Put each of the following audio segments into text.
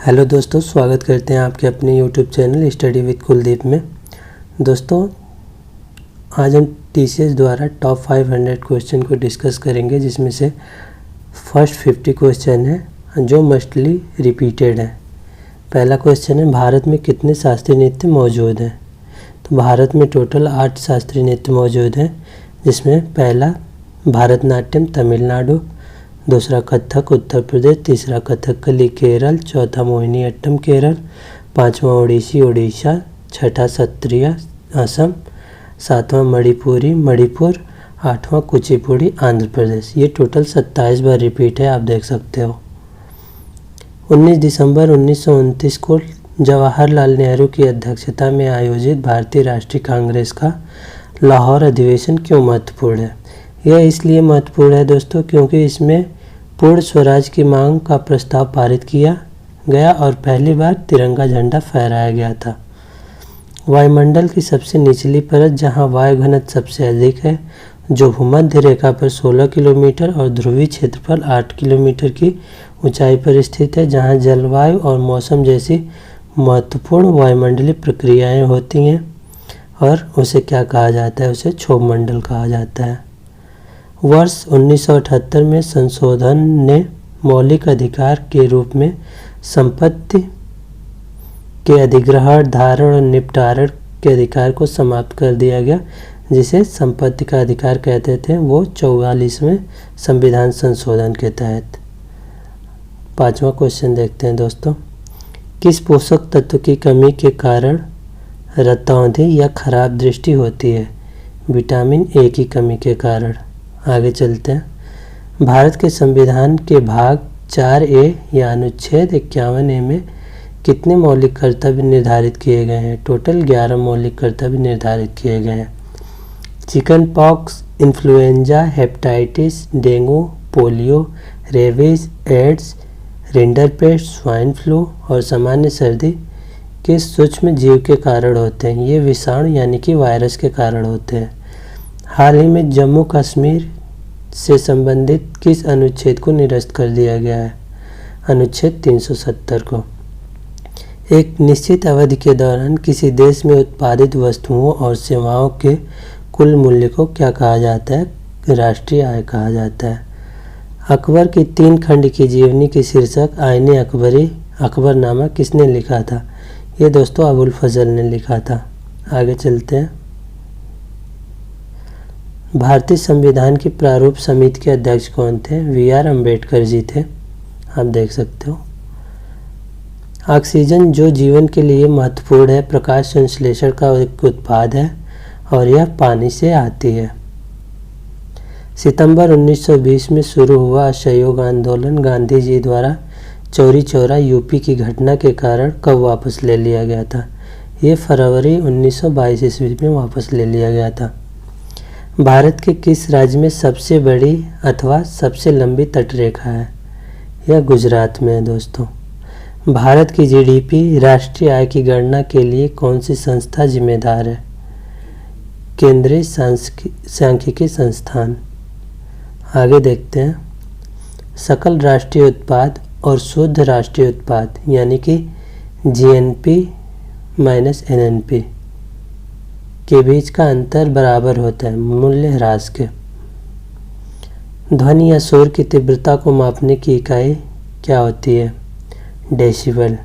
Hello दोस्तों, स्वागत करते हैं आपके अपने YouTube channel study with Kuldeep में। दोस्तों, आज हम टीसीएस द्वारा टॉप 500 क्वेश्चन को डिस्कस करेंगे, जिसमें से फर्स्ट 50 क्वेश्चन है जो मस्टली रिपीटेड है। पहला क्वेश्चन है, भारत में कितने शास्त्रीय नृत्य मौजूद हैं? तो भारत में टोटल 8 शास्त्रीय नृत्य मौजूद हैं, जिसमें पहला भरतनाट्यम तमिलनाडु, दूसरा कथक उत्तर प्रदेश, तीसरा कथकली केरल, चौथा मोहिनी अट्टम केरल, पांचवा ओडिसी उड़ीसा, छठा सत्रिया असम, सातवां मणिपुरी मणिपुर, आठवां कुचिपुड़ी आंध्र प्रदेश। ये टोटल 27 बार रिपीट है, आप देख सकते हो। 19 दिसंबर 1929 को जवाहरलाल नेहरू की अध्यक्षता में आयोजित भारतीय राष्ट्रीय कांग्रेस का लाहौर अधिवेशन क्यों महत्वपूर्ण है? यह इसलिए महत्वपूर्ण है दोस्तों, क्योंकि इसमें पूर्ण स्वराज की मांग का प्रस्ताव पारित किया गया और पहली बार तिरंगा झंडा फहराया गया था। वायुमंडल की सबसे निचली परत, जहां वायु घनत्व सबसे अधिक है, जो भूमध्य रेखा पर 16 किलोमीटर और ध्रुवीय क्षेत्रफल 8 किलोमीटर की ऊंचाई पर स्थित है, जहां जलवायु और मौसम जैसी महत्वपूर्ण वायुमंडलीय प्रक्रियाएं होती हैं, और उसे क्या कहा जाता है? उसे क्षोभ मंडल कहा जाता है। वर्ष 1978 में संशोधन ने मौलिक अधिकार के रूप में संपत्ति के अधिग्रहण, धारण और निपटारण के अधिकार को समाप्त कर दिया गया, जिसे संपत्ति का अधिकार कहते थे। वो 44वें संविधान संशोधन के तहत। पांचवा क्वेश्चन देखते हैं दोस्तों, किस पोषक तत्व की कमी के कारण रतौंधी या खराब दृष्टि होती है? विटामिन ए की कमी के कारण। आगे चलते हैं। भारत के संविधान के भाग 4A या अनुच्छेद 51A में कितने मौलिक कर्तव्य निर्धारित किए गए हैं? टोटल 11 मौलिक कर्तव्य निर्धारित किए गए हैं। Chicken pox, influenza, hepatitis, dengue, polio, rabies, AIDS, rinderpest, swine flu और सामान्य सर्दी किस सूक्ष्म जीव के कारण होते हैं? ये विषाणु यानी कि वायरस के कारण होते हैं। हाल ही में जम्मू कश्मीर से संबंधित किस अनुच्छेद को निरस्त कर दिया गया है? अनुच्छेद 370 को। एक निश्चित अवधि के दौरान किसी देश में उत्पादित वस्तुओं और सेवाओं के कुल मूल्य को क्या कहा जाता है? राष्ट्रीय आय कहा जाता है। अकबर की 3 खंड की जीवनी की शीर्षक आईने अकबरी अकबरनामा किसने लिखा था? ये दोस्तों अबुल फजल ने लिखा था। आगे चलते हैं। भारतीय संविधान की प्रारूप समिति के अध्यक्ष कौन थे? VR अम्बेडकर जी थे, आप देख सकते हो। ऑक्सीजन जो जीवन के लिए महत्वपूर्ण है, प्रकाश संश्लेषण का एक उत्पाद है और यह पानी से आती है। सितंबर 1920 में शुरू हुआ असहयोग आंदोलन गांधी जी द्वारा चौरी चौरा यूपी की घटना के कारण कब वापस ले लिया गया था? ये फरवरी 1922 ईस्वी में वापस ले लिया गया था। भारत के किस राज्य में सबसे बड़ी अथवा सबसे लंबी तटरेखा है? यह गुजरात में है दोस्तों। भारत की GDP राष्ट्रीय आय की गणना के लिए कौन सी संस्था जिम्मेदार है? केंद्रीय सांख्यिकी संस्थान। आगे देखते हैं। सकल राष्ट्रीय उत्पाद और शुद्ध राष्ट्रीय उत्पाद यानी कि GNP माइनस NNP के बीच का अंतर बराबर होता है मूल्य ह्रास के। ध्वनि या शोर की तीव्रता को मापने की इकाई क्या होती है? डेसिबल।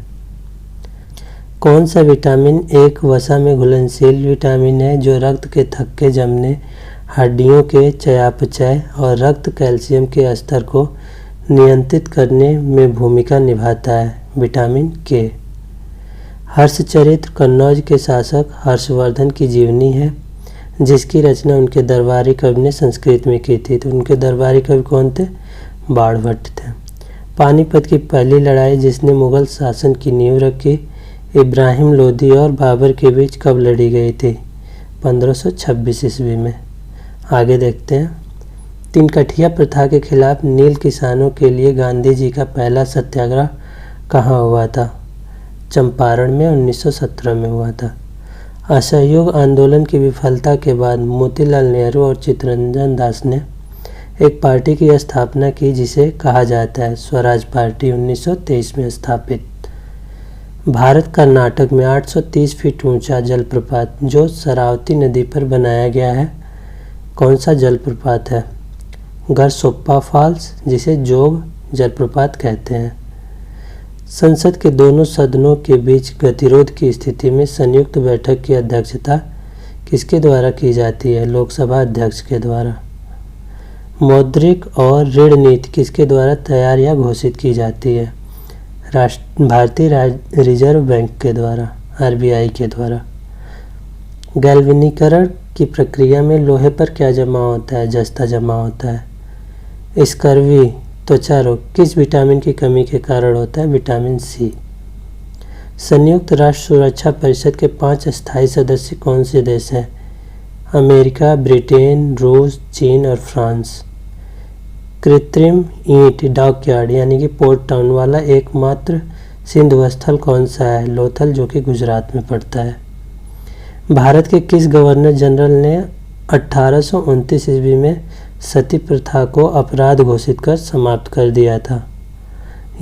कौन सा विटामिन एक वसा में घुलनशील विटामिन है जो रक्त के थक्के जमने, हड्डियों के चयापचय और रक्त कैल्शियम के स्तर को नियंत्रित करने में भूमिका निभाता है? विटामिन के। हर्षचरित्र कन्नौज के शासक हर्षवर्धन की जीवनी है, जिसकी रचना उनके दरबारी कवि ने संस्कृत में की थी। तो उनके दरबारी कवि कौन थे? बाणभट्ट थे। पानीपत की पहली लड़ाई जिसने मुगल शासन की नींव रखी, इब्राहिम लोदी और बाबर के बीच कब लड़ी गई थी? 1526 ईस्वी में। आगे देखते हैं। 3 कठिया प्रथा के खिलाफ नील किसानों के लिए गांधी जी का पहला सत्याग्रह कहाँ हुआ था? चंपारण में 1917 में हुआ था। असहयोग आंदोलन की विफलता के बाद मोतीलाल नेहरू और चित्तरंजन दास ने एक पार्टी की स्थापना की जिसे कहा जाता है स्वराज पार्टी, 1923 में स्थापित भारत कर्नाटक में 830 फीट ऊंचा जलप्रपात जो शरावती नदी पर बनाया गया है, कौन सा जलप्रपात है? गरसोप्पा फॉल्स, जिसे जोग जलप्रपात कहते हैं। संसद के दोनों सदनों के बीच गतिरोध की स्थिति में संयुक्त बैठक की अध्यक्षता किसके द्वारा की जाती है? लोकसभा अध्यक्ष के द्वारा। मौद्रिक और ऋण नीति किसके द्वारा तैयार या घोषित की जाती है? भारतीय रिजर्व बैंक के द्वारा, आरबीआई के द्वारा। गैल्वेनीकरण की प्रक्रिया में लोहे पर क्या जमा होता है? जस्ता जमा होता है। स्कर्वी त्वचा रोग किस विटामिन की कमी के कारण होता है? Vitamin C. संयुक्त राष्ट्र सुरक्षा परिषद के 5 स्थायी सदस्य कौन से देश हैं? अमेरिका, ब्रिटेन, रूस, चीन और फ्रांस। कृत्रिम ईंट डॉकयार्ड यानी कि पोर्ट टाउन वाला एकमात्र सिंधु स्थल कौन सा है? लोथल, जो कि गुजरात में पड़ता है। भारत के किस गवर्नर जनरल ने 1829 ईस्वी में सती प्रथा को अपराध घोषित कर समाप्त कर दिया था?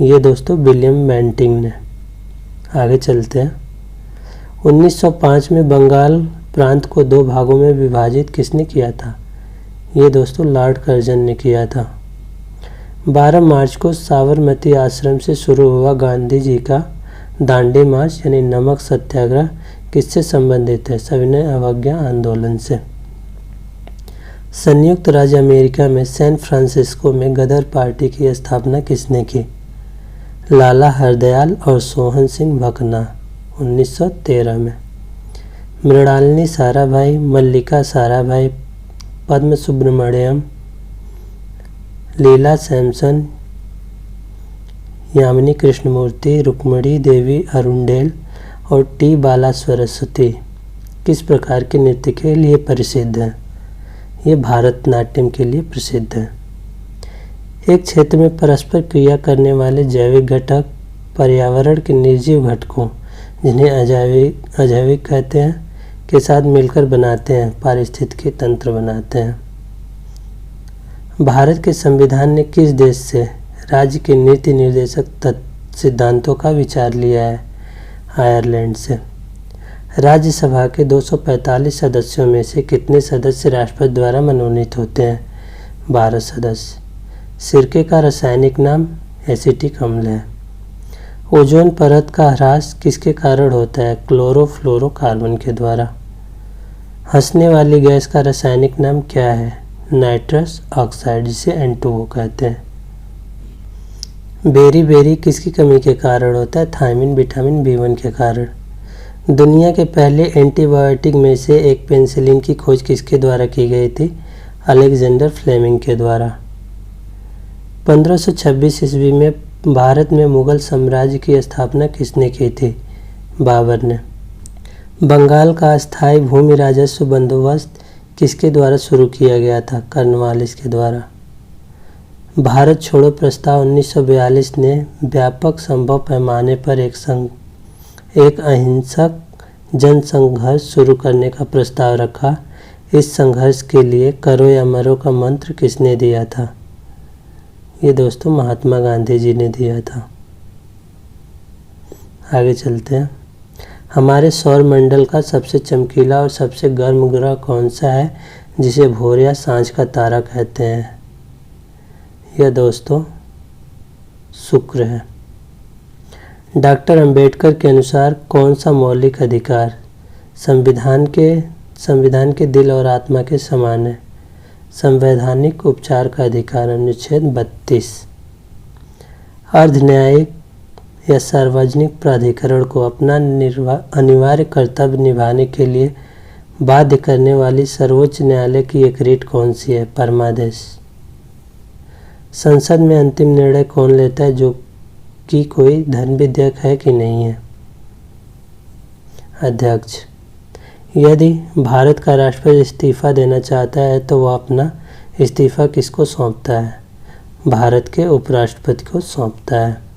ये दोस्तों विलियम बेंटिंग ने। आगे चलते हैं। 1905 में बंगाल प्रांत को 2 भागों में विभाजित किसने किया था? ये दोस्तों लॉर्ड कर्जन ने किया था। 12 मार्च को साबरमती आश्रम से शुरू हुआ गांधी जी का दांडी मार्च यानी नमक सत्याग्रह किससे संबंधित है? सविनय अवज्ञा आंदोलन से। संयुक्त राज्य अमेरिका में सैन फ्रांसिस्को में गदर पार्टी की स्थापना किसने की? लाला हरदयाल और सोहन सिंह भकना 1913 में। मृणालिनी साराभाई, मल्लिका साराभाई, पद्म सुब्रमण्यम, लीला सैमसन, यामिनी कृष्णमूर्ति, रुक्मिणी देवी अरुंडेल और टी बाला सरस्वती किस प्रकार के नृत्य के लिए प्रसिद्ध हैं? ये भरतनाट्यम के लिए प्रसिद्ध है। एक क्षेत्र में परस्पर क्रिया करने वाले जैविक घटक पर्यावरण के निर्जीव घटकों, जिन्हें अजैविक कहते हैं, के साथ मिलकर बनाते हैं, पारिस्थितिकी तंत्र बनाते हैं। भारत के संविधान ने किस देश से राज्य के नीति निर्देशक सिद्धांतों का विचार लिया है? आयरलैंड से। राज्यसभा के 245 सदस्यों में से कितने सदस्य राष्ट्रपति द्वारा मनोनीत होते हैं? 12 सदस्य। सिरके का रासायनिक नाम एसिटिक अम्ल है। ओजोन परत का ह्रास किसके कारण होता है? क्लोरोफ्लोरोकार्बन के द्वारा। हंसने वाली गैस का रासायनिक नाम क्या है? नाइट्रस ऑक्साइड, जिसे N2O कहते हैं। बेरी किसकी कमी के कारण होता है? थायमिन विटामिन B1 के कारण। दुनिया के पहले एंटीबायोटिक में से एक पेनिसिलिन की खोज किसके द्वारा की गई थी? अलेक्जेंडर फ्लेमिंग के द्वारा। 1526 ईस्वी में भारत में मुगल साम्राज्य की स्थापना किसने की थी? बाबर ने। बंगाल का अस्थायी भूमि राजस्व बंदोबस्त किसके द्वारा शुरू किया गया था? कर्नवालिस के द्वारा। भारत छोड़ो प्रस्ताव 1942 ने व्यापक संभव पैमाने पर एक अहिंसक जनसंघर्ष शुरू करने का प्रस्ताव रखा। इस संघर्ष के लिए करो या मरो का मंत्र किसने दिया था? ये दोस्तों महात्मा गांधी जी ने दिया था। आगे चलते हैं। हमारे सौर मंडल का सबसे चमकीला और सबसे गर्म ग्रह कौन सा है, जिसे भोर या सांझ का तारा कहते हैं? यह दोस्तों शुक्र है। डॉक्टर अंबेडकर के अनुसार कौन सा मौलिक अधिकार संविधान के दिल और आत्मा के समान है? संवैधानिक उपचार का अधिकार, अनुच्छेद 32। अर्ध न्यायिक या सार्वजनिक प्राधिकरण को अपना अनिवार्य कर्तव्य निभाने के लिए बाध्य करने वाली सर्वोच्च न्यायालय की एक रीट कौन सी है? परमादेश। संसद में अंतिम निर्णय कौन लेता है जो कि कोई धन विधेयक है कि नहीं है? अध्यक्ष। यदि भारत का राष्ट्रपति इस्तीफा देना चाहता है तो वह अपना इस्तीफा किसको सौंपता है? भारत के उपराष्ट्रपति को सौंपता है।